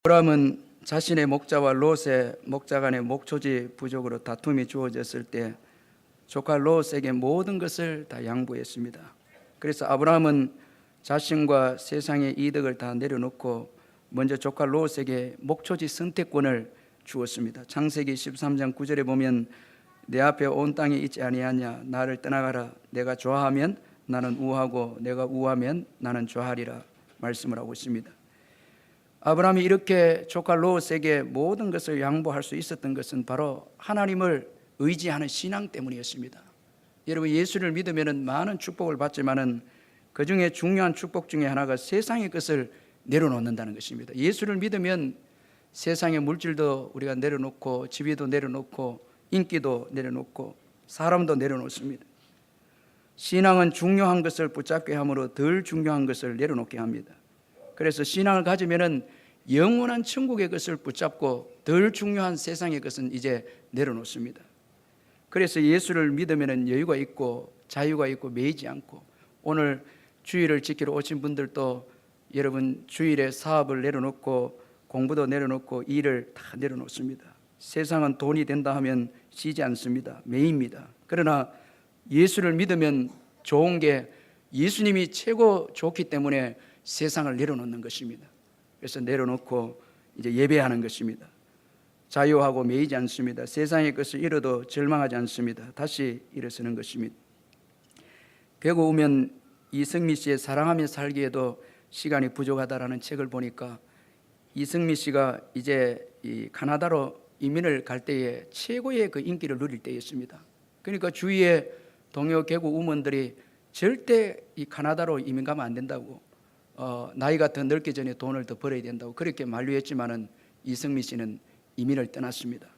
아브라함은 자신의 목자와 롯의 목자 간의 목초지 부족으로 다툼이 주어졌을 때 조카 롯에게 모든 것을 다 양보했습니다. 그래서 아브라함은 자신과 세상의 이득을 다 내려놓고 먼저 조카 롯에게 목초지 선택권을 주었습니다. 창세기 13장 9절에 보면 내 앞에 온 땅에 있지 아니하냐, 나를 떠나가라. 내가 좋아하면 나는 우하고 내가 우하면 나는 좋아하리라 말씀을 하고 있습니다. 아브라함이 이렇게 조카 롯에게 모든 것을 양보할 수 있었던 것은 바로 하나님을 의지하는 신앙 때문이었습니다. 여러분, 예수를 믿으면 많은 축복을 받지만은 그 중에 중요한 축복 중에 하나가 세상의 것을 내려놓는다는 것입니다. 예수를 믿으면 세상의 물질도 우리가 내려놓고 지위도 내려놓고 인기도 내려놓고 사람도 내려놓습니다. 신앙은 중요한 것을 붙잡게 함으로 덜 중요한 것을 내려놓게 합니다. 그래서 신앙을 가지면은 영원한 천국의 것을 붙잡고 덜 중요한 세상의 것은 이제 내려놓습니다. 그래서 예수를 믿으면은 여유가 있고 자유가 있고 매이지 않고, 오늘 주일을 지키러 오신 분들도 여러분 주일에 사업을 내려놓고 공부도 내려놓고 일을 다 내려놓습니다. 세상은 돈이 된다 하면 쉬지 않습니다. 매입니다. 그러나 예수를 믿으면 좋은 게 예수님이 최고 좋기 때문에 세상을 내려놓는 것입니다. 그래서 내려놓고 이제 예배하는 것입니다. 자유하고 매이지 않습니다. 세상의 것을 잃어도 절망하지 않습니다. 다시 일어서는 것입니다. 배고우면 이승미 씨의 사랑하며 살기에도 시간이 부족하다라는 책을 보니까 이승미 씨가 이제 이 카나다로 이민을 갈 때에 최고의 그 인기를 누릴 때였습니다. 그러니까 주위에 동료 개국 우먼들이 절대 이 카나다로 이민 가면 안 된다고, 나이가 더 늙기 전에 돈을 더 벌어야 된다고 그렇게 만류했지만은 이승미 씨는 이민을 떠났습니다.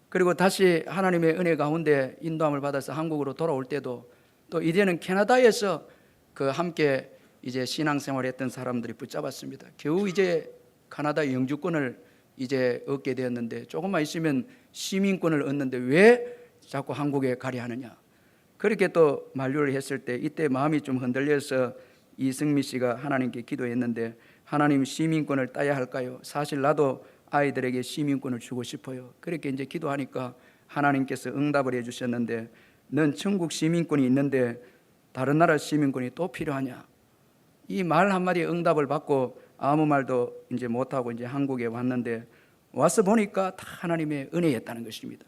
그리고 다시 하나님의 은혜 가운데 인도함을 받아서 한국으로 돌아올 때도 또 이제는 캐나다에서 그 함께 이제 신앙생활했던 사람들이 붙잡았습니다. 겨우 이제 카나다 영주권을 이제 얻게 되었는데 조금만 있으면 시민권을 얻는데 왜 자꾸 한국에 가려 하느냐, 그렇게 또 만류를 했을 때 이때 마음이 좀 흔들려서 이승미 씨가 하나님께 기도했는데, 하나님 시민권을 따야 할까요? 사실 나도 아이들에게 시민권을 주고 싶어요. 그렇게 이제 기도하니까 하나님께서 응답을 해주셨는데, 넌 천국 시민권이 있는데 다른 나라 시민권이 또 필요하냐? 이 말 한마디에 응답을 받고 아무 말도 이제 못하고 이제 한국에 왔는데, 와서 보니까 다 하나님의 은혜였다는 것입니다.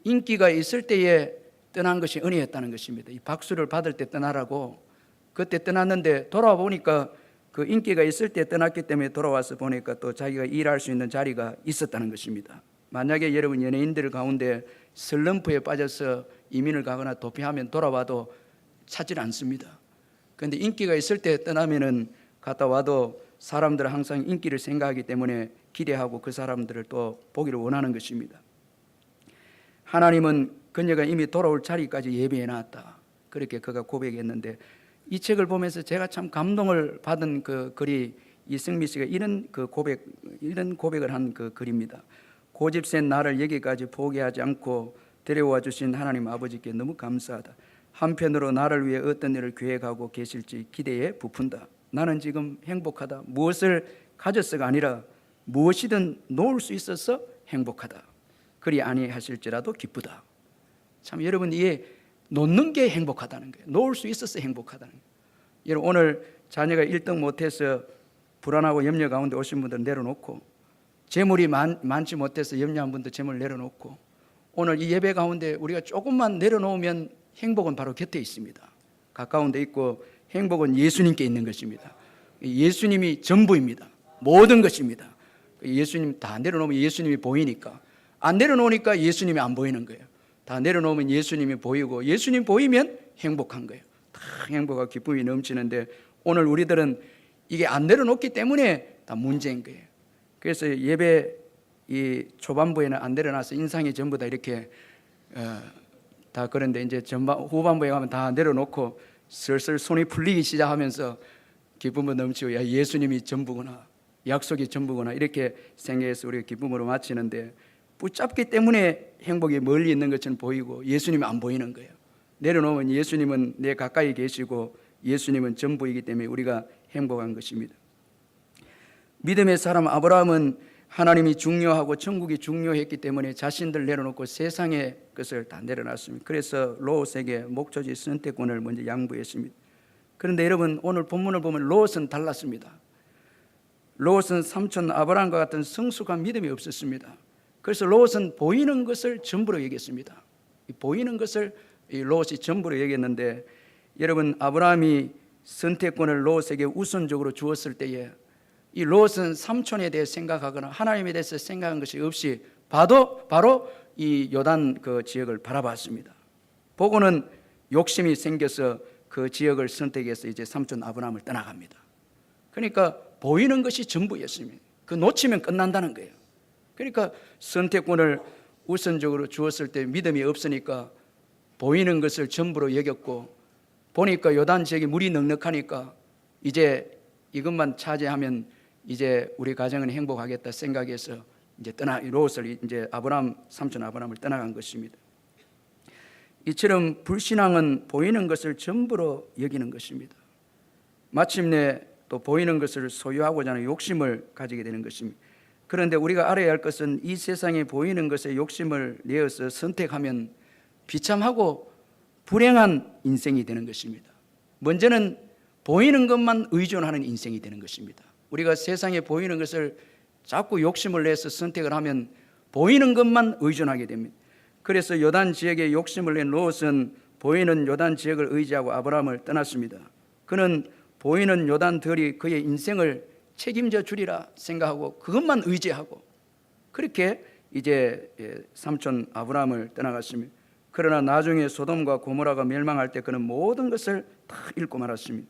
인기가 있을 때에 떠난 것이 은혜였다는 것입니다. 이 박수를 받을 때 떠나라고, 그때 떠났는데 돌아와 보니까 그 인기가 있을 때 떠났기 때문에 돌아와서 보니까 또 자기가 일할 수 있는 자리가 있었다는 것입니다. 만약에 여러분 연예인들 가운데 슬럼프에 빠져서 이민을 가거나 도피하면 돌아와도 찾질 않습니다. 그런데 인기가 있을 때 떠나면은 갔다 와도 사람들은 항상 인기를 생각하기 때문에 기대하고 그 사람들을 또 보기를 원하는 것입니다. 하나님은 그녀가 이미 돌아올 자리까지 예비해 놨다, 그렇게 그가 고백했는데, 이 책을 보면서 제가 참 감동을 받은 그 글이 이승미 씨가 이런 고백을 한 그 글입니다. 고집센 나를 여기까지 포기하지 않고 데려와 주신 하나님 아버지께 너무 감사하다. 한편으로 나를 위해 어떤 일을 계획하고 계실지 기대에 부푼다. 나는 지금 행복하다. 무엇을 가졌어가 아니라 무엇이든 놓을 수 있어서 행복하다. 그리 아니하실지라도 기쁘다. 참 여러분, 이게 놓는 게 행복하다는 거예요. 놓을 수 있어서 행복하다는 거예요. 여러분, 오늘 자녀가 1등 못해서 불안하고 염려 가운데 오신 분들 내려놓고, 재물이 많지 못해서 염려한 분들 재물 내려놓고, 오늘 이 예배 가운데 우리가 조금만 내려놓으면 행복은 바로 곁에 있습니다. 가까운 데 있고 행복은 예수님께 있는 것입니다. 예수님이 전부입니다. 모든 것입니다. 예수님 다 내려놓으면 예수님이 보이니까, 안 내려놓으니까 예수님이 안 보이는 거예요. 다 내려놓으면 예수님이 보이고, 예수님 보이면 행복한 거예요. 다 행복과 기쁨이 넘치는데, 오늘 우리들은 이게 안 내려놓기 때문에 다 문제인 거예요. 그래서 예배 이 초반부에는 안 내려놔서 인상이 전부 다 이렇게 다 그런데, 이제 후반부에 가면 다 내려놓고 슬슬 손이 풀리기 시작하면서 기쁨을 넘치고, 야, 예수님이 전부구나, 약속이 전부구나, 이렇게 생각해서 우리가 기쁨으로 마치는데, 붙잡기 때문에 행복이 멀리 있는 것처럼 보이고 예수님이 안 보이는 거예요. 내려놓으면 예수님은 내 가까이 계시고 예수님은 전부이기 때문에 우리가 행복한 것입니다. 믿음의 사람 아브라함은 하나님이 중요하고 천국이 중요했기 때문에 자신들 내려놓고 세상의 것을 다 내려놨습니다. 그래서 롯에게 목초지 선택권을 먼저 양보했습니다. 그런데 여러분, 오늘 본문을 보면 롯은 달랐습니다. 롯은 삼촌 아브라함과 같은 성숙한 믿음이 없었습니다. 그래서 롯은 보이는 것을 전부로 여겼습니다. 보이는 것을 롯이 전부로 여겼는데, 여러분, 아브라함이 선택권을 롯에게 우선적으로 주었을 때에 이 롯은 삼촌에 대해 생각하거나 하나님에 대해서 생각한 것이 없이 바로 이 요단 그 지역을 바라봤습니다. 보고는 욕심이 생겨서 그 지역을 선택해서 이제 삼촌 아브라함을 떠나갑니다. 그러니까 보이는 것이 전부였습니다. 그 놓치면 끝난다는 거예요. 그러니까 선택권을 우선적으로 주었을 때 믿음이 없으니까 보이는 것을 전부로 여겼고, 보니까 요단 지역이 물이 넉넉하니까 이제 이것만 차지하면 이제 우리 가정은 행복하겠다 생각해서 이제 롯을 이제 삼촌 아브라함을 떠나간 것입니다. 이처럼 불신앙은 보이는 것을 전부로 여기는 것입니다. 마침내 또 보이는 것을 소유하고자 하는 욕심을 가지게 되는 것입니다. 그런데 우리가 알아야 할 것은 이 세상에 보이는 것에 욕심을 내어서 선택하면 비참하고 불행한 인생이 되는 것입니다. 먼저는 보이는 것만 의존하는 인생이 되는 것입니다. 우리가 세상에 보이는 것을 자꾸 욕심을 내서 선택을 하면 보이는 것만 의존하게 됩니다. 그래서 요단 지역에 욕심을 낸 롯은 보이는 요단 지역을 의지하고 아브라함을 떠났습니다. 그는 보이는 요단들이 그의 인생을 책임져 주리라 생각하고 그것만 의지하고 그렇게 이제 삼촌 아브라함을 떠나갔습니다. 그러나 나중에 소돔과 고모라가 멸망할 때 그는 모든 것을 다 잃고 말았습니다.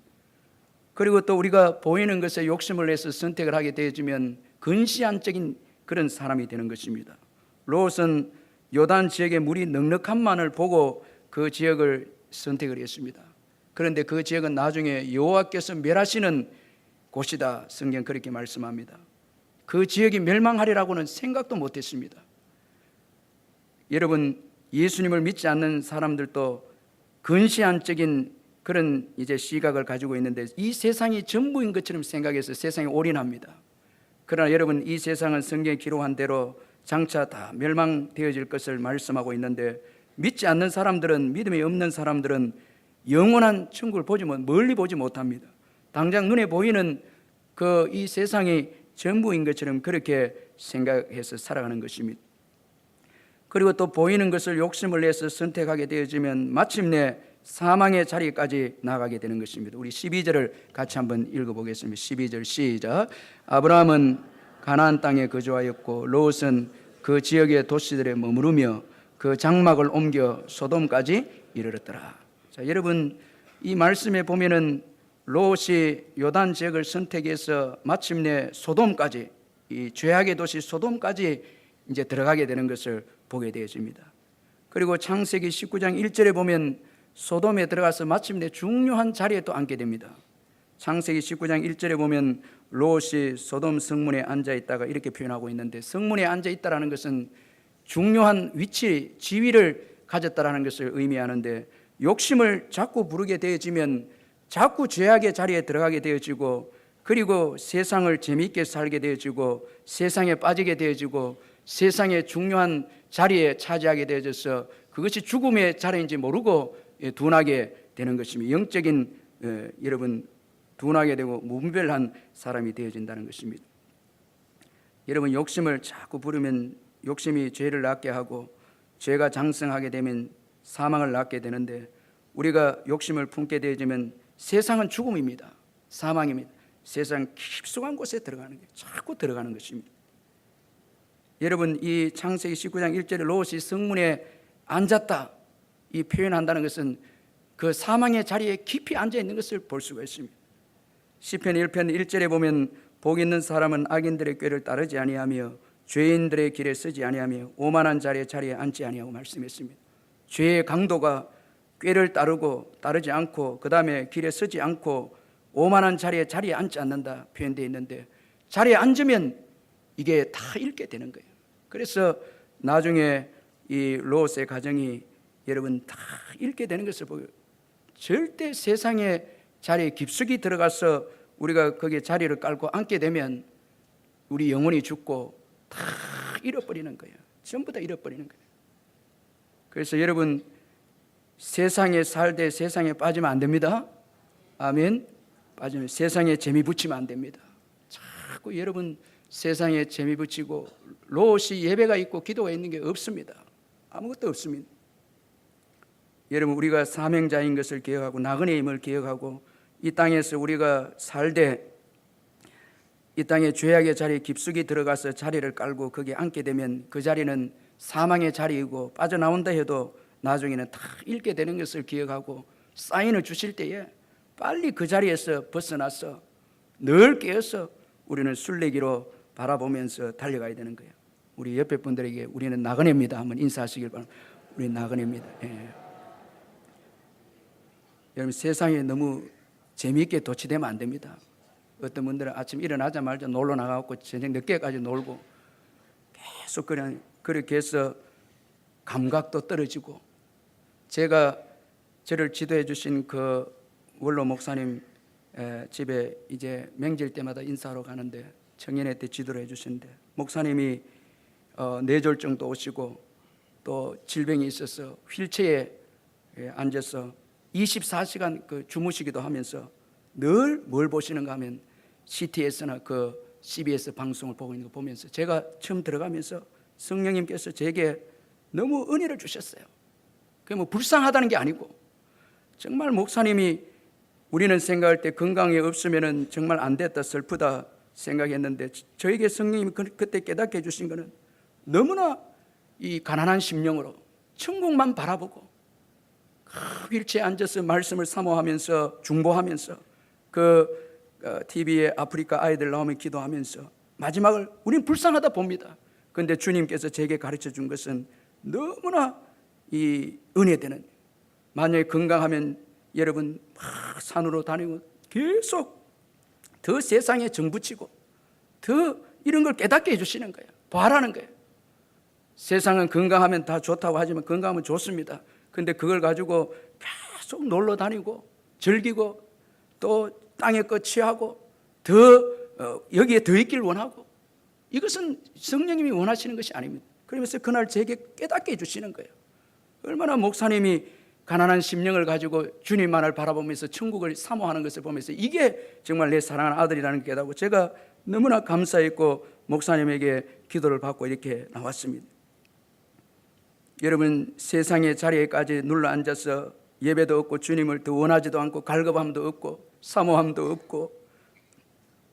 그리고 또 우리가 보이는 것에 욕심을 내서 선택을 하게 되어지면 근시안적인 그런 사람이 되는 것입니다. 롯은 요단 지역의 물이 넉넉함만을 보고 그 지역을 선택을 했습니다. 그런데 그 지역은 나중에 여호와께서 멸하시는 곳이다. 성경 그렇게 말씀합니다. 그 지역이 멸망하리라고는 생각도 못했습니다. 여러분, 예수님을 믿지 않는 사람들도 근시안적인 그런 이제 시각을 가지고 있는데 이 세상이 전부인 것처럼 생각해서 세상에 올인합니다. 그러나 여러분, 이 세상은 성경에 기록한 대로 장차 다 멸망되어질 것을 말씀하고 있는데 믿지 않는 사람들은, 믿음이 없는 사람들은 영원한 천국을 멀리 보지 못합니다. 당장 눈에 보이는 그 이 세상이 전부인 것처럼 그렇게 생각해서 살아가는 것입니다. 그리고 또 보이는 것을 욕심을 내서 선택하게 되어지면 마침내 사망의 자리까지 나가게 되는 것입니다. 우리 12절을 같이 한번 읽어보겠습니다. 12절 시작. 아브라함은 가나안 땅에 거주하였고 롯은 그 지역의 도시들에 머무르며 그 장막을 옮겨 소돔까지 이르렀더라. 자, 여러분, 이 말씀에 보면은 롯이 요단 지역을 선택해서 마침내 소돔까지, 이 죄악의 도시 소돔까지 이제 들어가게 되는 것을 보게 되어집니다. 그리고 창세기 19장 1절에 보면 소돔에 들어가서 마침내 중요한 자리에 또 앉게 됩니다. 창세기 19장 1절에 보면 롯이 소돔 성문에 앉아 있다가 이렇게 표현하고 있는데, 성문에 앉아 있다라는 것은 중요한 위치, 지위를 가졌다라는 것을 의미하는데, 욕심을 자꾸 부르게 되어지면 자꾸 죄악의 자리에 들어가게 되어지고, 그리고 세상을 재미있게 살게 되어지고, 세상에 빠지게 되어지고, 세상의 중요한 자리에 차지하게 되어져서 그것이 죽음의 자리인지 모르고 둔하게 되는 것입니다. 영적인 여러분, 둔하게 되고 무분별한 사람이 되어진다는 것입니다. 여러분, 욕심을 자꾸 부르면 욕심이 죄를 낳게 하고, 죄가 장성하게 되면 사망을 낳게 되는데, 우리가 욕심을 품게 되어지면 세상은 죽음입니다. 사망입니다. 세상 깊숙한 곳에 들어가는 게 자꾸 들어가는 것입니다. 여러분, 이 창세기 19장 1절에 롯이 성문에 앉았다, 이 표현한다는 것은 그 사망의 자리에 깊이 앉아 있는 것을 볼 수가 있습니다. 시편 1편 1절에 보면 복 있는 사람은 악인들의 꾀를 따르지 아니하며 죄인들의 길에 서지 아니하며 오만한 자리에 앉지 아니하고 말씀했습니다. 죄의 강도가 꾀를 따르지 않고 그 다음에 길에 서지 않고 오만한 자리에 앉지 않는다 표현되어 있는데, 자리에 앉으면 이게 다 잃게 되는 거예요. 그래서 나중에 이 롯의 가정이 여러분 다 잃게 되는 것을 보고, 절대 세상의 자리에 깊숙이 들어가서 우리가 거기에 자리를 깔고 앉게 되면 우리 영혼이 죽고 다 잃어버리는 거예요. 전부 다 잃어버리는 거예요. 그래서 여러분, 세상에 살되 세상에 빠지면 안 됩니다. 아멘. 빠지면 세상에 재미 붙이면 안 됩니다. 자꾸 여러분 세상에 재미 붙이고 롯이 예배가 있고 기도가 있는 게 없습니다. 아무것도 없습니다. 여러분, 우리가 사명자인 것을 기억하고 나그네의 힘을 기억하고 이 땅에서 우리가 살되 이 땅에 죄악의 자리에 깊숙이 들어가서 자리를 깔고 거기에 앉게 되면 그 자리는 사망의 자리이고 빠져나온다 해도 나중에는 다 잃게 되는 것을 기억하고 사인을 주실 때에 빨리 그 자리에서 벗어나서 늘 깨어서 우리는 순례기로 바라보면서 달려가야 되는 거예요. 우리 옆에 분들에게 우리는 나그네입니다 한번 인사하시길 바랍니다. 우리 나그네입니다. 예. 여러분, 세상에 너무 재미있게 도취되면 안 됩니다. 어떤 분들은 아침 일어나자마자 놀러 나가고 저녁 늦게까지 놀고 계속 그냥 그렇게 해서 감각도 떨어지고, 제가 저를 지도해 주신 그 원로 목사님 집에 이제 명절 때마다 인사하러 가는데 청년회 때 지도를 해 주시는데 목사님이 뇌졸중도 오시고 또 질병이 있어서 휠체어에 앉아서 24시간 그 주무시기도 하면서 늘 뭘 보시는가 하면 CTS나 그 CBS 방송을 보고 있는 거 보면서 제가 처음 들어가면서 성령님께서 제게 너무 은혜를 주셨어요. 그게 뭐 불쌍하다는 게 아니고 정말 목사님이 우리는 생각할 때 건강이 없으면은 정말 안 됐다 슬프다 생각했는데 저에게 성령님이 그때 깨닫게 해주신 거는 너무나 이 가난한 심령으로 천국만 바라보고 휠체어에 앉아서 말씀을 사모하면서 중보하면서 그 TV에 아프리카 아이들 나오면 기도하면서 마지막을 우리는 불쌍하다 봅니다. 그런데 주님께서 제게 가르쳐 준 것은 너무나 이 은혜되는, 만약에 건강하면 여러분 막 산으로 다니고 계속 더 세상에 정붙이고 더 이런 걸 깨닫게 해주시는 거예요. 바라는 거예요. 세상은 건강하면 다 좋다고 하지만 건강하면 좋습니다. 그런데 그걸 가지고 계속 놀러 다니고 즐기고 또 땅의 것 취하고 더 여기에 더 있길 원하고, 이것은 성령님이 원하시는 것이 아닙니다. 그러면서 그날 제게 깨닫게 해주시는 거예요. 얼마나 목사님이 가난한 심령을 가지고 주님만을 바라보면서 천국을 사모하는 것을 보면서 이게 정말 내 사랑하는 아들이라는 게 깨닫고 제가 너무나 감사했고 목사님에게 기도를 받고 이렇게 나왔습니다. 여러분, 세상의 자리에까지 눌러 앉아서 예배도 없고 주님을 더 원하지도 않고 갈급함도 없고 사모함도 없고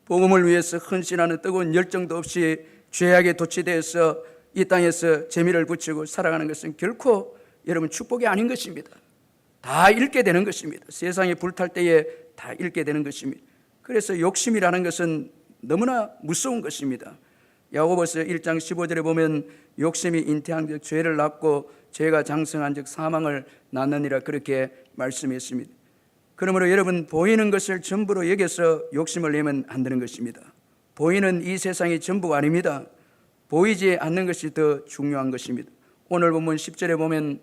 복음을 위해서 헌신하는 뜨거운 열정도 없이 죄악에 도취되어서 이 땅에서 재미를 붙이고 살아가는 것은 결코 여러분 축복이 아닌 것입니다. 다 잃게 되는 것입니다. 세상에 불탈 때에 다 잃게 되는 것입니다. 그래서 욕심이라는 것은 너무나 무서운 것입니다. 야고보서 1장 15절에 보면 욕심이 잉태한 즉 죄를 낳고 죄가 장성한 즉 사망을 낳느니라 그렇게 말씀했습니다. 그러므로 여러분, 보이는 것을 전부로 여겨서 욕심을 내면 안 되는 것입니다. 보이는 이 세상이 전부가 아닙니다. 보이지 않는 것이 더 중요한 것입니다. 오늘 본문 10절에 보면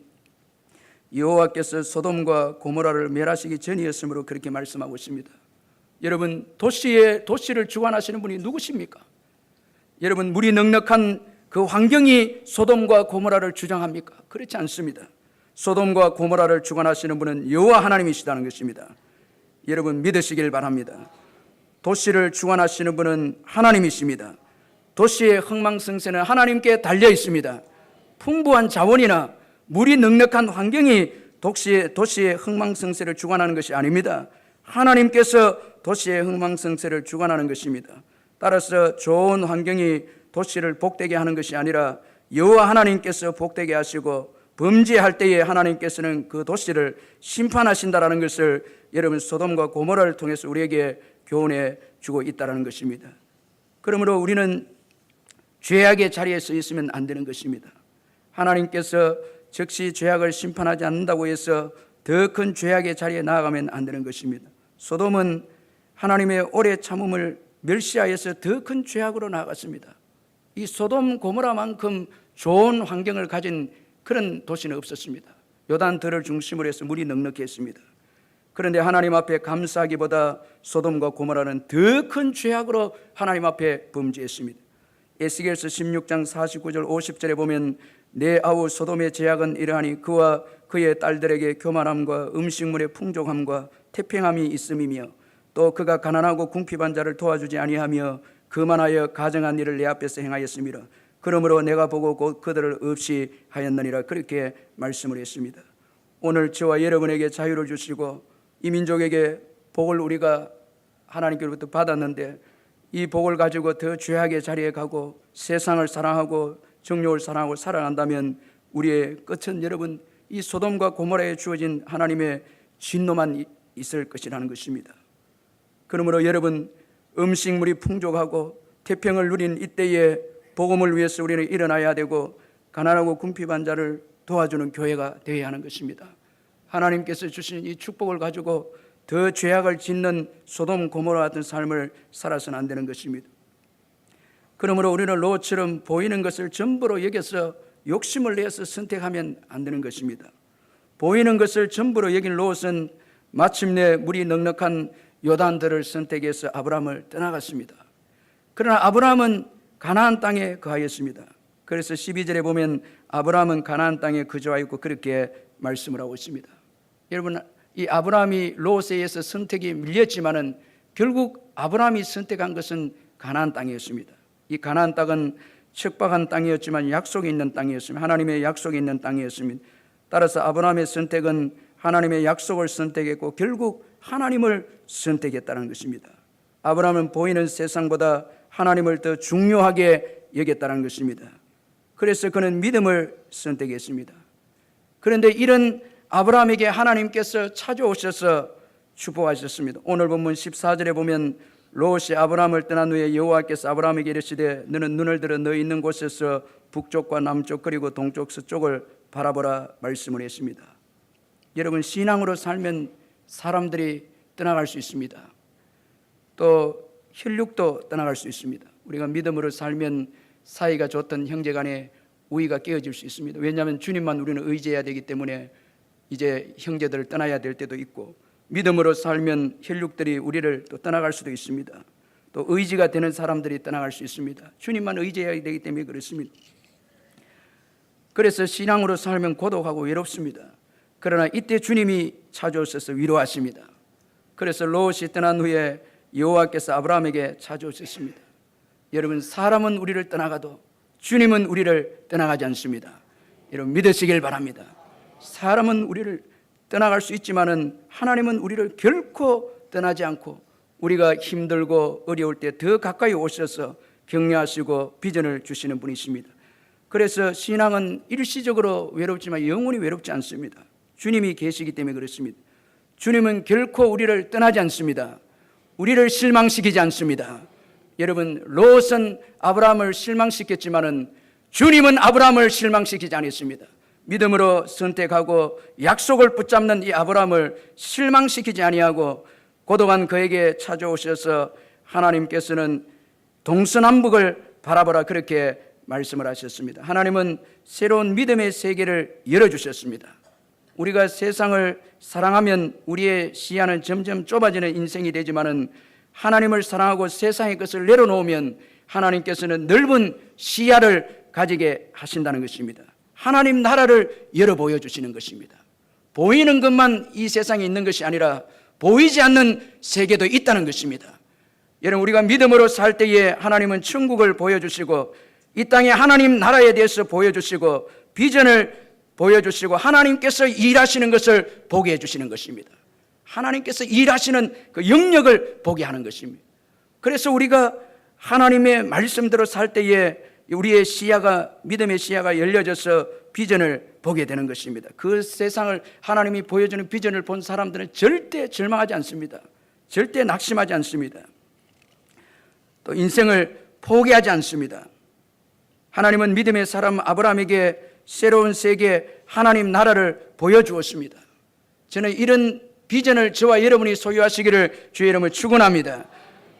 여호와께서 소돔과 고모라를 멸하시기 전이었으므로 그렇게 말씀하고 있습니다. 여러분, 도시를 주관하시는 분이 누구십니까? 여러분, 물이 넉넉한 그 환경이 소돔과 고모라를 주장합니까? 그렇지 않습니다. 소돔과 고모라를 주관하시는 분은 여호와 하나님이시다는 것입니다. 여러분, 믿으시길 바랍니다. 도시를 주관하시는 분은 하나님이십니다. 도시의 흥망성쇠는 하나님께 달려 있습니다. 풍부한 자원이나 물이 넉넉한 환경이 도시의 흥망성쇠를 주관하는 것이 아닙니다. 하나님께서 도시의 흥망성쇠를 주관하는 것입니다. 따라서 좋은 환경이 도시를 복되게 하는 것이 아니라 여호와 하나님께서 복되게 하시고 범죄할 때에 하나님께서는 그 도시를 심판하신다라는 것을 여러분, 소돔과 고모라를 통해서 우리에게 교훈해 주고 있다는 것입니다. 그러므로 우리는 죄악의 자리에 서 있으면 안 되는 것입니다. 하나님께서 즉시 죄악을 심판하지 않는다고 해서 더 큰 죄악의 자리에 나아가면 안 되는 것입니다. 소돔은 하나님의 오래 참음을 멸시하여서 더 큰 죄악으로 나아갔습니다. 이 소돔 고모라만큼 좋은 환경을 가진 그런 도시는 없었습니다. 요단들을 중심으로 해서 물이 넉넉했습니다. 그런데 하나님 앞에 감사하기보다 소돔과 고모라는 더 큰 죄악으로 하나님 앞에 범죄했습니다. 에스겔서 16장 49절 50절에 보면 내 아우 소돔의 죄악은 이러하니 그와 그의 딸들에게 교만함과 음식물의 풍족함과 태평함이 있음이며 또 그가 가난하고 궁핍한 자를 도와주지 아니하며 그만하여 가정한 일을 내 앞에서 행하였음이라. 그러므로 내가 보고 곧 그들을 없이 하였느니라. 그렇게 말씀을 했습니다. 오늘 저와 여러분에게 자유를 주시고 이 민족에게 복을 우리가 하나님께로부터 받았는데 이 복을 가지고 더 죄악의 자리에 가고 세상을 사랑하고 정욕을 사랑하고 살아간다면 우리의 끝은 여러분 이 소돔과 고모라에 주어진 하나님의 진노만 있을 것이라는 것입니다. 그러므로 여러분 음식물이 풍족하고 태평을 누린 이때에 복음을 위해서 우리는 일어나야 되고 가난하고 궁핍한 자를 도와주는 교회가 되어야 하는 것입니다. 하나님께서 주신 이 축복을 가지고 더 죄악을 짓는 소돔 고모라 같은 삶을 살아서는 안 되는 것입니다. 그러므로 우리는 롯처럼 보이는 것을 전부로 여겨서 욕심을 내서 선택하면 안 되는 것입니다. 보이는 것을 전부로 여긴 롯은 마침내 물이 넉넉한 요단들을 선택해서 아브라함을 떠나갔습니다. 그러나 아브라함은 가나안 땅에 거하였습니다. 그래서 12절에 보면 아브라함은 가나안 땅에 거주하였고 그렇게 말씀을 하고 있습니다. 여러분 이 아브라함이 롯에 의해서 선택이 밀렸지만은 결국 아브라함이 선택한 것은 가나안 땅이었습니다. 이 가나안 땅은 척박한 땅이었지만 약속이 있는 땅이었습니다. 하나님의 약속이 있는 땅이었습니다. 따라서 아브라함의 선택은 하나님의 약속을 선택했고 결국 하나님을 선택했다는 것입니다. 아브라함은 보이는 세상보다 하나님을 더 중요하게 여겼다는 것입니다. 그래서 그는 믿음을 선택했습니다. 그런데 이런 아브라함에게 하나님께서 찾아오셔서 축복하셨습니다. 오늘 본문 14절에 보면 롯이 아브라함을 떠난 후에 여호와께서 아브라함에게 이르시되 너는 눈을 들어 너 있는 곳에서 북쪽과 남쪽 그리고 동쪽 서쪽을 바라보라 말씀을 했습니다. 여러분 신앙으로 살면 사람들이 떠나갈 수 있습니다. 또 혈육도 떠나갈 수 있습니다. 우리가 믿음으로 살면 사이가 좋던 형제간에 우위가 깨어질 수 있습니다. 왜냐하면 주님만 우리는 의지해야 되기 때문에 이제 형제들을 떠나야 될 때도 있고 믿음으로 살면 혈육들이 우리를 또 떠나갈 수도 있습니다. 또 의지가 되는 사람들이 떠나갈 수 있습니다. 주님만 의지해야 되기 때문에 그렇습니다. 그래서 신앙으로 살면 고독하고 외롭습니다. 그러나 이때 주님이 찾아오셔서 위로하십니다. 그래서 롯이 떠난 후에 여호와께서 아브라함에게 찾아오셨습니다. 여러분 사람은 우리를 떠나가도 주님은 우리를 떠나가지 않습니다. 여러분 믿으시길 바랍니다. 사람은 우리를 떠나갈 수 있지만은 하나님은 우리를 결코 떠나지 않고 우리가 힘들고 어려울 때 더 가까이 오셔서 격려하시고 비전을 주시는 분이십니다. 그래서 신앙은 일시적으로 외롭지만 영원히 외롭지 않습니다. 주님이 계시기 때문에 그렇습니다. 주님은 결코 우리를 떠나지 않습니다. 우리를 실망시키지 않습니다. 여러분 롯은 아브라함을 실망시켰지만은 주님은 아브라함을 실망시키지 않았습니다. 믿음으로 선택하고 약속을 붙잡는 이 아브라함을 실망시키지 아니하고 고독한 그에게 찾아오셔서 하나님께서는 동서남북을 바라보라 그렇게 말씀을 하셨습니다. 하나님은 새로운 믿음의 세계를 열어주셨습니다. 우리가 세상을 사랑하면 우리의 시야는 점점 좁아지는 인생이 되지만은 하나님을 사랑하고 세상의 것을 내려놓으면 하나님께서는 넓은 시야를 가지게 하신다는 것입니다. 하나님 나라를 열어 보여주시는 것입니다. 보이는 것만 이 세상에 있는 것이 아니라 보이지 않는 세계도 있다는 것입니다. 여러분 우리가 믿음으로 살 때에 하나님은 천국을 보여주시고 이 땅에 하나님 나라에 대해서 보여주시고 비전을 보여주시고 하나님께서 일하시는 것을 보게 해주시는 것입니다. 하나님께서 일하시는 그 영역을 보게 하는 것입니다. 그래서 우리가 하나님의 말씀대로 살 때에 우리의 시야가 믿음의 시야가 열려져서 비전을 보게 되는 것입니다. 그 세상을 하나님이 보여주는 비전을 본 사람들은 절대 절망하지 않습니다. 절대 낙심하지 않습니다. 또 인생을 포기하지 않습니다. 하나님은 믿음의 사람 아브라함에게 새로운 세계 하나님 나라를 보여주었습니다. 저는 이런 비전을 저와 여러분이 소유하시기를 주의 이름으로 축원합니다.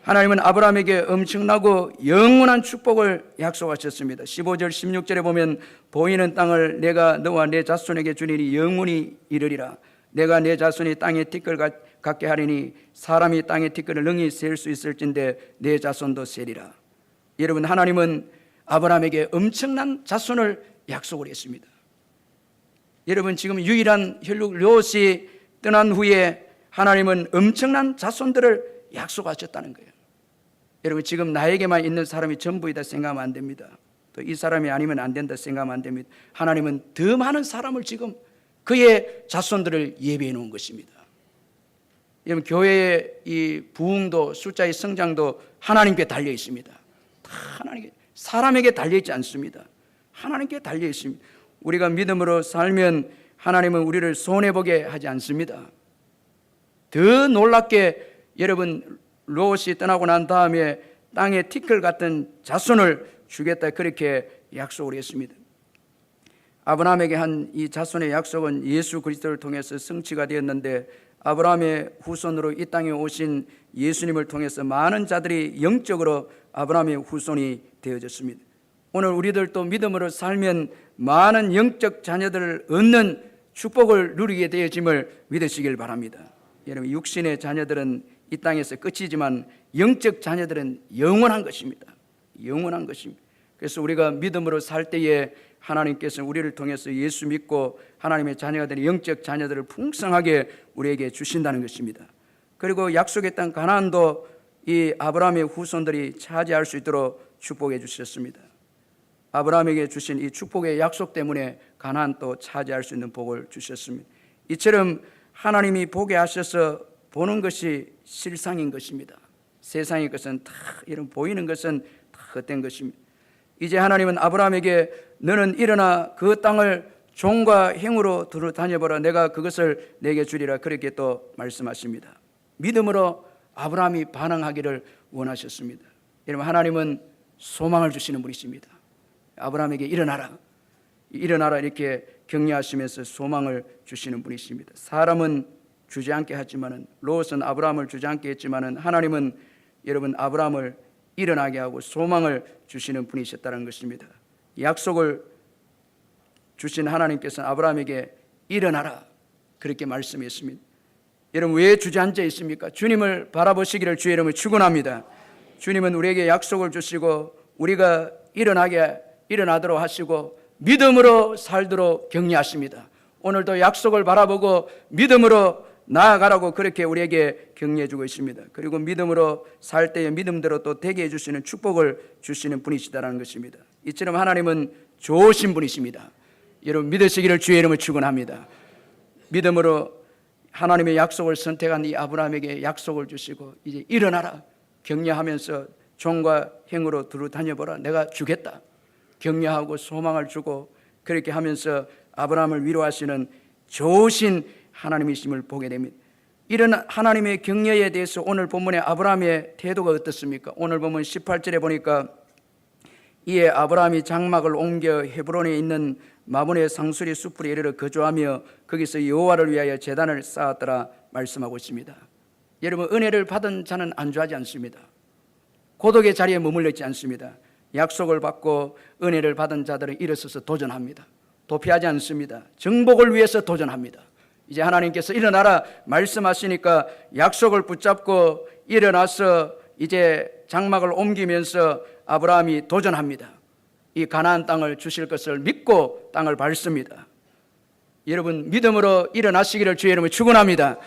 하나님은 아브라함에게 엄청나고 영원한 축복을 약속하셨습니다. 15절 16절에 보면 보이는 땅을 내가 너와 내 자손에게 주리니 영원히 이르리라. 내가 내 자손이 땅의 티끌 같게 하리니 사람이 땅의 티끌을 능히 셀 수 있을진데 내 자손도 세리라. 여러분 하나님은 아브라함에게 엄청난 자손을 약속을 했습니다. 여러분, 지금 유일한 혈육 롯이 떠난 후에 하나님은 엄청난 자손들을 약속하셨다는 거예요. 여러분, 지금 나에게만 있는 사람이 전부이다 생각하면 안 됩니다. 또 이 사람이 아니면 안 된다 생각하면 안 됩니다. 하나님은 더 많은 사람을 지금 그의 자손들을 예비해 놓은 것입니다. 여러분, 교회의 이 부흥도 숫자의 성장도 하나님께 달려 있습니다. 다 하나님께, 사람에게 달려 있지 않습니다. 하나님께 달려 있습니다. 우리가 믿음으로 살면 하나님은 우리를 손해보게 하지 않습니다. 더 놀랍게 여러분, 롯이 떠나고 난 다음에 땅에 티끌 같은 자손을 주겠다, 그렇게 약속을 했습니다. 아브라함에게 한 이 자손의 약속은 예수 그리스도를 통해서 성취가 되었는데, 아브라함의 후손으로 이 땅에 오신 예수님을 통해서 많은 자들이 영적으로 아브라함의 후손이 되어졌습니다. 오늘 우리들도 믿음으로 살면 많은 영적 자녀들을 얻는 축복을 누리게 되어짐을 믿으시길 바랍니다. 여러분, 육신의 자녀들은 이 땅에서 끝이지만 영적 자녀들은 영원한 것입니다. 영원한 것입니다. 그래서 우리가 믿음으로 살 때에 하나님께서 우리를 통해서 예수 믿고 하나님의 자녀가 되는 영적 자녀들을 풍성하게 우리에게 주신다는 것입니다. 그리고 약속의 땅 가나안도 이 아브라함의 후손들이 차지할 수 있도록 축복해 주셨습니다. 아브라함에게 주신 이 축복의 약속 때문에 가나안도 차지할 수 있는 복을 주셨습니다. 이처럼 하나님이 보게 하셔서 보는 것이 실상인 것입니다. 세상의 것은 다 이런 보이는 것은 다 헛된 것입니다. 이제 하나님은 아브라함에게 너는 일어나 그 땅을 종과 행으로 두루 다녀보라, 내가 그것을 내게 주리라, 그렇게 또 말씀하십니다. 믿음으로 아브라함이 반응하기를 원하셨습니다. 여러분, 하나님은 소망을 주시는 분이십니다. 아브라함에게 일어나라, 일어나라 이렇게 격려하시면서 소망을 주시는 분이십니다. 사람은 주저앉게 하지만은, 롯은 아브라함을 주저앉게 했지만은 하나님은 여러분 아브라함을 일어나게 하고 소망을 주시는 분이셨다는 것입니다. 약속을 주신 하나님께서는 아브라함에게 일어나라 그렇게 말씀했습니다. 여러분, 왜 주저앉아 있습니까? 주님을 바라보시기를 주의 이름으로 축원합니다. 주님은 우리에게 약속을 주시고 우리가 일어나도록 하시고 믿음으로 살도록 격려하십니다. 오늘도 약속을 바라보고 믿음으로 나아가라고 그렇게 우리에게 격려해 주고 있습니다. 그리고 믿음으로 살 때에 믿음대로 또 되게 해주시는 축복을 주시는 분이시다라는 것입니다. 이처럼 하나님은 좋으신 분이십니다. 여러분, 믿으시기를 주의 이름으로 축원합니다. 믿음으로 하나님의 약속을 선택한 이 아브라함에게 약속을 주시고 이제 일어나라 격려하면서 종과 행으로 두루 다녀보라, 내가 주겠다 격려하고 소망을 주고 그렇게 하면서 아브라함을 위로하시는 좋으신 하나님이심을 보게 됩니다. 이런 하나님의 격려에 대해서 오늘 본문의 아브라함의 태도가 어떻습니까? 오늘 보면 18절에 보니까 이에 아브라함이 장막을 옮겨 헤브론에 있는 마문의 상수리 숲으로 이르러 거주하며 거기서 여호와를 위하여 제단을 쌓았더라 말씀하고 있습니다. 여러분, 은혜를 받은 자는 안주하지 않습니다. 고독의 자리에 머물러 있지 않습니다. 약속을 받고 은혜를 받은 자들은 일어서서 도전합니다. 도피하지 않습니다. 정복을 위해서 도전합니다. 이제 하나님께서 일어나라 말씀하시니까 약속을 붙잡고 일어나서 이제 장막을 옮기면서 아브라함이 도전합니다. 이 가나안 땅을 주실 것을 믿고 땅을 밟습니다. 여러분, 믿음으로 일어나시기를 주의 이름으로 축원합니다.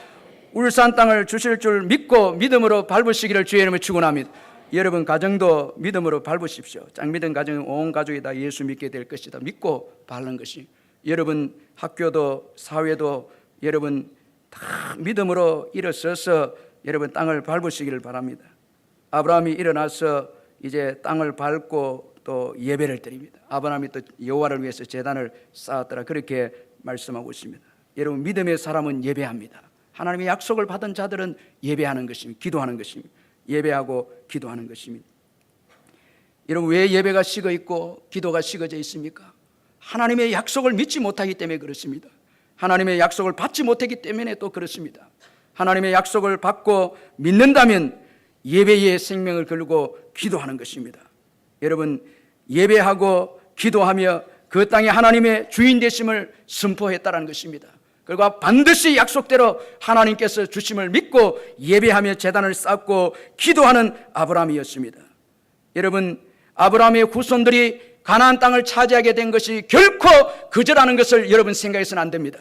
울산 땅을 주실 줄 믿고 믿음으로 밟으시기를 주의 이름으로 축원합니다. 여러분, 가정도 믿음으로 밟으십시오. 짝 믿은 가정은 온 가족이 다 예수 믿게 될 것이다 믿고 밟는 것이, 여러분 학교도 사회도 여러분 다 믿음으로 일어서서 여러분 땅을 밟으시기를 바랍니다. 아브라함이 일어나서 이제 땅을 밟고 또 예배를 드립니다. 아브라함이 또 여호와를 위해서 제단을 쌓았더라 그렇게 말씀하고 있습니다. 여러분, 믿음의 사람은 예배합니다. 하나님의 약속을 받은 자들은 예배하는 것입니다. 기도하는 것입니다. 예배하고 기도하는 것입니다. 여러분, 왜 예배가 식어 있고 기도가 식어져 있습니까? 하나님의 약속을 믿지 못하기 때문에 그렇습니다. 하나님의 약속을 받지 못했기 때문에 또 그렇습니다. 하나님의 약속을 받고 믿는다면 예배의 생명을 걸고 기도하는 것입니다. 여러분, 예배하고 기도하며 그 땅에 하나님의 주인 되심을 선포했다는 것입니다. 그리고 반드시 약속대로 하나님께서 주심을 믿고 예배하며 제단을 쌓고 기도하는 아브라함이었습니다. 여러분, 아브라함의 후손들이 가나안 땅을 차지하게 된 것이 결코 그저라는 것을 여러분 생각해서는 안 됩니다.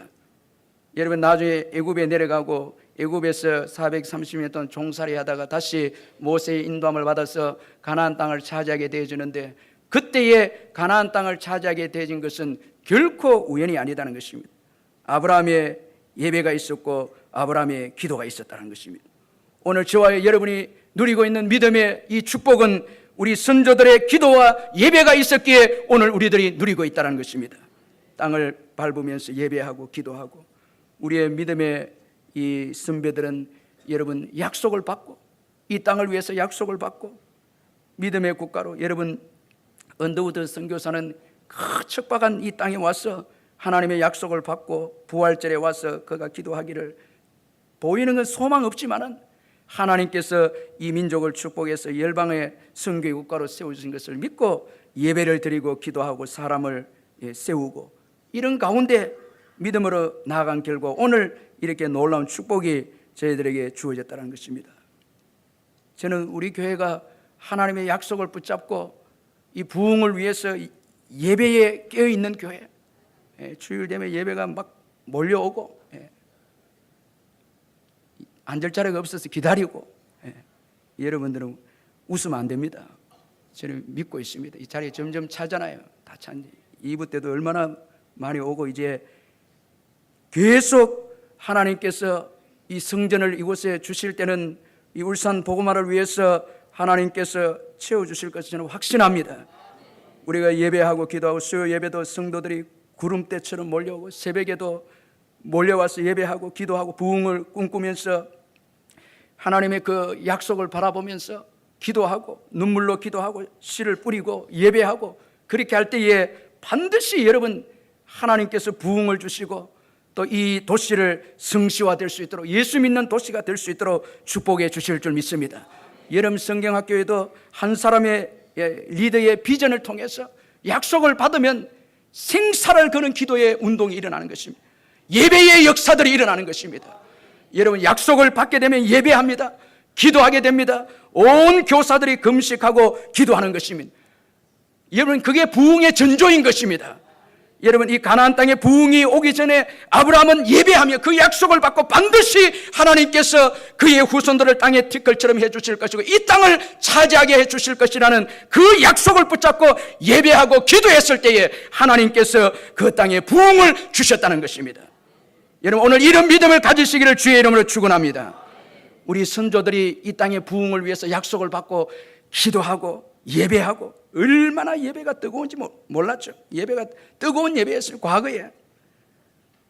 여러분 나중에 애굽에 내려가고 애굽에서 430년 동안 종살이 하다가 다시 모세의 인도함을 받아서 가나안 땅을 차지하게 되어지는데, 그때의 가나안 땅을 차지하게 되어진 것은 결코 우연이 아니다는 것입니다. 아브라함의 예배가 있었고 아브라함의 기도가 있었다는 것입니다. 오늘 저와 여러분이 누리고 있는 믿음의 이 축복은 우리 선조들의 기도와 예배가 있었기에 오늘 우리들이 누리고 있다는 것입니다. 땅을 밟으면서 예배하고 기도하고, 우리의 믿음의 이 선배들은 여러분 약속을 받고, 이 땅을 위해서 약속을 받고, 믿음의 국가로, 여러분 언더우드 선교사는 그 척박한 이 땅에 와서 하나님의 약속을 받고 부활절에 와서 그가 기도하기를, 보이는 건 소망 없지만은 하나님께서 이 민족을 축복해서 열방의 선교의 국가로 세우신 것을 믿고 예배를 드리고 기도하고 사람을 세우고, 이런 가운데 믿음으로 나아간 결과 오늘 이렇게 놀라운 축복이 저희들에게 주어졌다는 것입니다. 저는 우리 교회가 하나님의 약속을 붙잡고 이 부흥을 위해서 예배에 깨어있는 교회, 주일 되면 예배가 막 몰려오고 앉을 자리가 없어서 기다리고, 여러분들은 웃으면 안 됩니다. 저는 믿고 있습니다. 이 자리 점점 차잖아요. 다 찬지 2부 때도 얼마나 많이 오고, 이제 계속 하나님께서 이 성전을 이곳에 주실 때는 이 울산 복음화를 위해서 하나님께서 채워주실 것을 저는 확신합니다. 우리가 예배하고 기도하고 수요 예배도 성도들이 구름대처럼 몰려오고 새벽에도 몰려와서 예배하고 기도하고 부흥을 꿈꾸면서 하나님의 그 약속을 바라보면서 기도하고 눈물로 기도하고 씨를 뿌리고 예배하고, 그렇게 할 때에 반드시 여러분 하나님께서 부흥을 주시고 또 이 도시를 성시화될 수 있도록, 예수 믿는 도시가 될 수 있도록 축복해 주실 줄 믿습니다. 여름 성경학교에도 한 사람의 리더의 비전을 통해서 약속을 받으면 생사를 거는 기도의 운동이 일어나는 것입니다. 예배의 역사들이 일어나는 것입니다. 여러분 약속을 받게 되면 예배합니다. 기도하게 됩니다. 온 교사들이 금식하고 기도하는 것입니다. 여러분 그게 부흥의 전조인 것입니다. 여러분 이 가나안 땅에 부흥이 오기 전에 아브라함은 예배하며 그 약속을 받고 반드시 하나님께서 그의 후손들을 땅의 티끌처럼 해주실 것이고 이 땅을 차지하게 해주실 것이라는 그 약속을 붙잡고 예배하고 기도했을 때에 하나님께서 그 땅에 부흥을 주셨다는 것입니다. 여러분 오늘 이런 믿음을 가지시기를 주의 이름으로 축원합니다. 우리 선조들이 이 땅의 부흥을 위해서 약속을 받고 기도하고 예배하고, 얼마나 예배가 뜨거운지 몰랐죠. 예배가 뜨거운 예배였어요. 과거에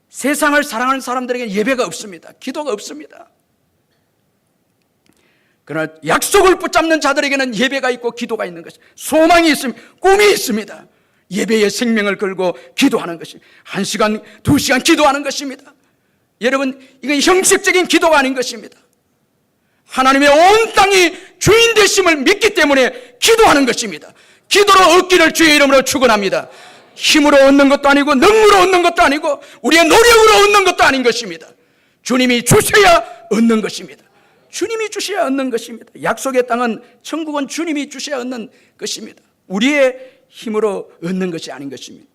세상을 사랑하는 사람들에게 예배가 없습니다. 기도가 없습니다. 그러나 약속을 붙잡는 자들에게는 예배가 있고 기도가 있는 것입니다. 소망이 있습니다. 꿈이 있습니다. 예배의 생명을 걸고 기도하는 것입니다. 1시간, 2시간 기도하는 것입니다. 여러분 이건 형식적인 기도가 아닌 것입니다. 하나님의 온 땅이 주인 되심을 믿기 때문에 기도하는 것입니다. 기도로 얻기를 주의 이름으로 축원합니다. 힘으로 얻는 것도 아니고 능으로 얻는 것도 아니고 우리의 노력으로 얻는 것도 아닌 것입니다. 주님이 주셔야 얻는 것입니다. 주님이 주셔야 얻는 것입니다. 약속의 땅은, 천국은 주님이 주셔야 얻는 것입니다. 우리의 힘으로 얻는 것이 아닌 것입니다.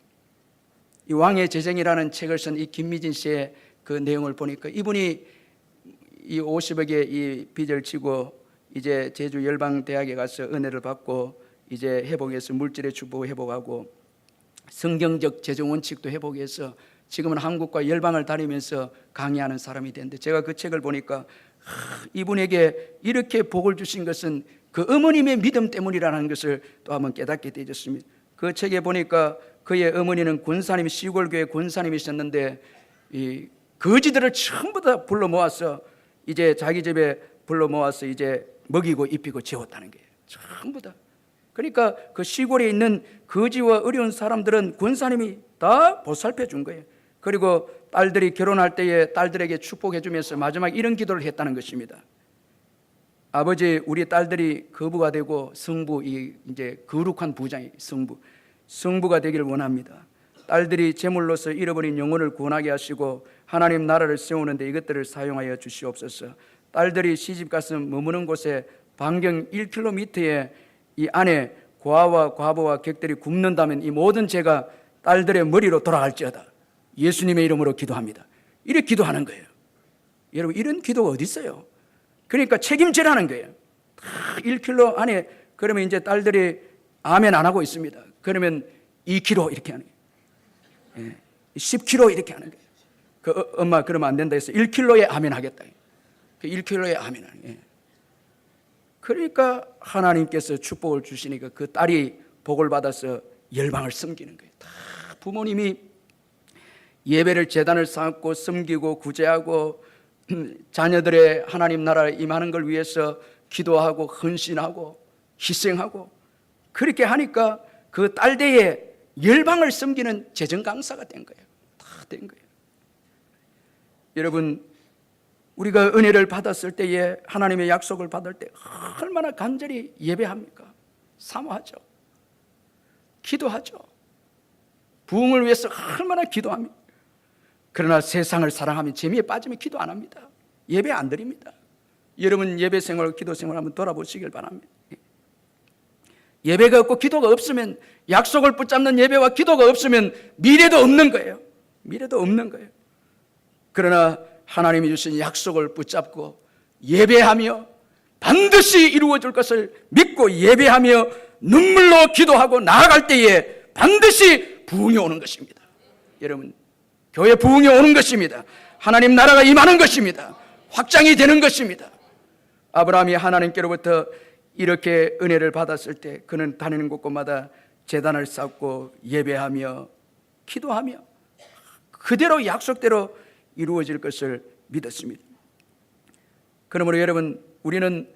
이 왕의 재정이라는 책을 쓴 이 김미진 씨의 그 내용을 보니까 이분이 이 50억의 이 빚을 지고 이제 제주 열방대학에 가서 은혜를 받고 이제 회복해서 물질의 축복을 회복하고 성경적 재정 원칙도 회복해서 지금은 한국과 열방을 다니면서 강의하는 사람이 됐는데, 제가 그 책을 보니까 이분에게 이렇게 복을 주신 것은 그 어머님의 믿음 때문이라는 것을 또 한번 깨닫게 되었습니다. 그 책에 보니까 그의 어머니는 군사님, 시골교회 군사님이셨는데 이 거지들을 전부 다 불러 모아서 이제 자기 집에 불러 모아서 이제 먹이고 입히고 재웠다는 거예요. 전부 다. 그러니까 그 시골에 있는 거지와 어려운 사람들은 군사님이 다 보살펴 준 거예요. 그리고 딸들이 결혼할 때에 딸들에게 축복해 주면서 마지막에 이런 기도를 했다는 것입니다. 아버지, 우리 딸들이 거부가 되고 성부, 이제 거룩한 부장이 성부가 되기를 원합니다. 딸들이 제물로서 잃어버린 영혼을 구원하게 하시고 하나님 나라를 세우는데 이것들을 사용하여 주시옵소서. 딸들이 시집가서 머무는 곳에 반경 1km에 이 안에 고아와 과부와 객들이 굶는다면 이 모든 죄가 딸들의 머리로 돌아갈지어다. 예수님의 이름으로 기도합니다. 이렇게 기도하는 거예요. 여러분, 이런 기도가 어디 있어요? 그러니까 책임지라는 거예요. 1kg 안에, 그러면 이제 딸들이 아멘 안 하고 있습니다. 그러면 2kg 이렇게 하는 거예요. 10kg 이렇게 하는 거예요. 그 엄마 그러면 안 된다 해서 1kg에 아멘 하겠다. 그 1kg에 아멘 하는 거예요. 그러니까 하나님께서 축복을 주시니까 그 딸이 복을 받아서 열방을 섬기는 거예요. 다 부모님이 예배를 제단을 쌓고 섬기고 구제하고 자녀들의 하나님 나라에 임하는 걸 위해서 기도하고 헌신하고 희생하고 그렇게 하니까 그 딸대에 열방을 섬기는 재정 강사가 된 거예요. 다 된 거예요. 여러분, 우리가 은혜를 받았을 때에 하나님의 약속을 받을 때 얼마나 간절히 예배합니까? 사모하죠. 기도하죠. 부흥을 위해서 얼마나 기도합니까? 그러나 세상을 사랑하면 재미에 빠지면 기도 안 합니다. 예배 안 드립니다. 여러분 예배 생활, 기도 생활 한번 돌아보시길 바랍니다. 예배가 없고 기도가 없으면, 약속을 붙잡는 예배와 기도가 없으면 미래도 없는 거예요. 미래도 없는 거예요. 그러나 하나님이 주신 약속을 붙잡고 예배하며 반드시 이루어질 것을 믿고 예배하며 눈물로 기도하고 나아갈 때에 반드시 부흥이 오는 것입니다. 여러분, 교회 부흥이 오는 것입니다. 하나님 나라가 임하는 것입니다. 확장이 되는 것입니다. 아브라함이 하나님께로부터 이렇게 은혜를 받았을 때 그는 다니는 곳곳마다 제단을 쌓고 예배하며 기도하며 그대로 약속대로 이루어질 것을 믿었습니다. 그러므로 여러분, 우리는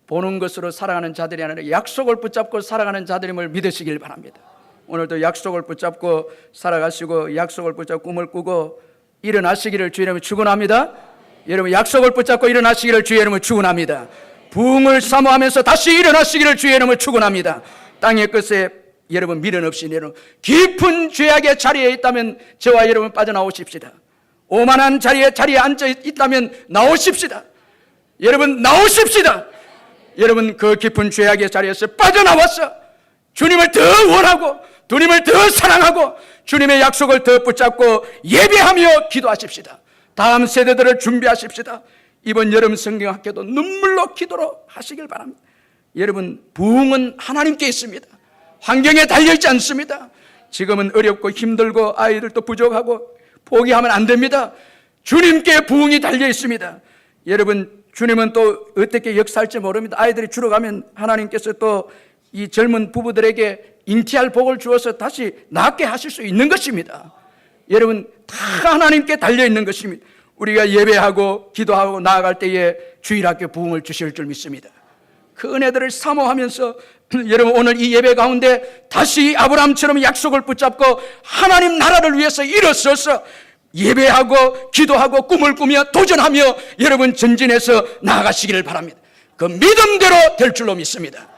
보는 것으로 살아가는 자들이 아니라 약속을 붙잡고 살아가는 자들임을 믿으시길 바랍니다. 오늘도 약속을 붙잡고 살아가시고 약속을 붙잡고 꿈을 꾸고 일어나시기를 주의 이름으로 축원합니다. 여러분, 약속을 붙잡고 일어나시기를 주의 이름으로 축원합니다. 부흥을 사모하면서 다시 일어나시기를 주의 이름으로 축원합니다. 땅의 끝에 여러분 미련 없이 내려 깊은 죄악의 자리에 있다면 저와 여러분 빠져나오십시다. 오만한 자리에 앉아 있다면 나오십시다. 여러분 나오십시다. 여러분 그 깊은 죄악의 자리에서 빠져나와서 주님을 더 원하고 주님을 더 사랑하고 주님의 약속을 더 붙잡고 예배하며 기도하십시다. 다음 세대들을 준비하십시다. 이번 여름 성경학교도 눈물로 기도로 하시길 바랍니다. 여러분, 부흥은 하나님께 있습니다. 환경에 달려있지 않습니다. 지금은 어렵고 힘들고 아이들도 부족하고 포기하면 안 됩니다. 주님께 부흥이 달려 있습니다. 여러분, 주님은 또 어떻게 역사할지 모릅니다. 아이들이 줄어가면 하나님께서 또 이 젊은 부부들에게 잉태할 복을 주어서 다시 낳게 하실 수 있는 것입니다. 여러분, 다 하나님께 달려 있는 것입니다. 우리가 예배하고 기도하고 나아갈 때에 주일학교 부흥을 주실 줄 믿습니다. 그 은혜들을 사모하면서 여러분 오늘 이 예배 가운데 다시 아브라함처럼 약속을 붙잡고 하나님 나라를 위해서 일어서서 예배하고 기도하고 꿈을 꾸며 도전하며 여러분 전진해서 나아가시기를 바랍니다. 그 믿음대로 될 줄로 믿습니다.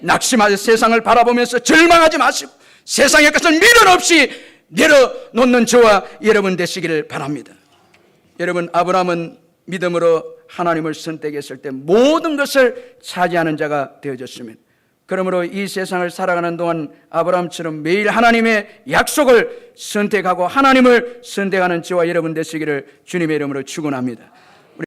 낙심하여 세상을 바라보면서 절망하지 마시고 세상의 것을 미련 없이 내려놓는 저와 여러분 되시기를 바랍니다. 여러분, 아브라함은 믿음으로 하나님을 선택했을 때 모든 것을 차지하는 자가 되어졌습니다. 그러므로 이 세상을 살아가는 동안 아브라함처럼 매일 하나님의 약속을 선택하고 하나님을 선택하는 저와 여러분 되시기를 주님의 이름으로 축원합니다.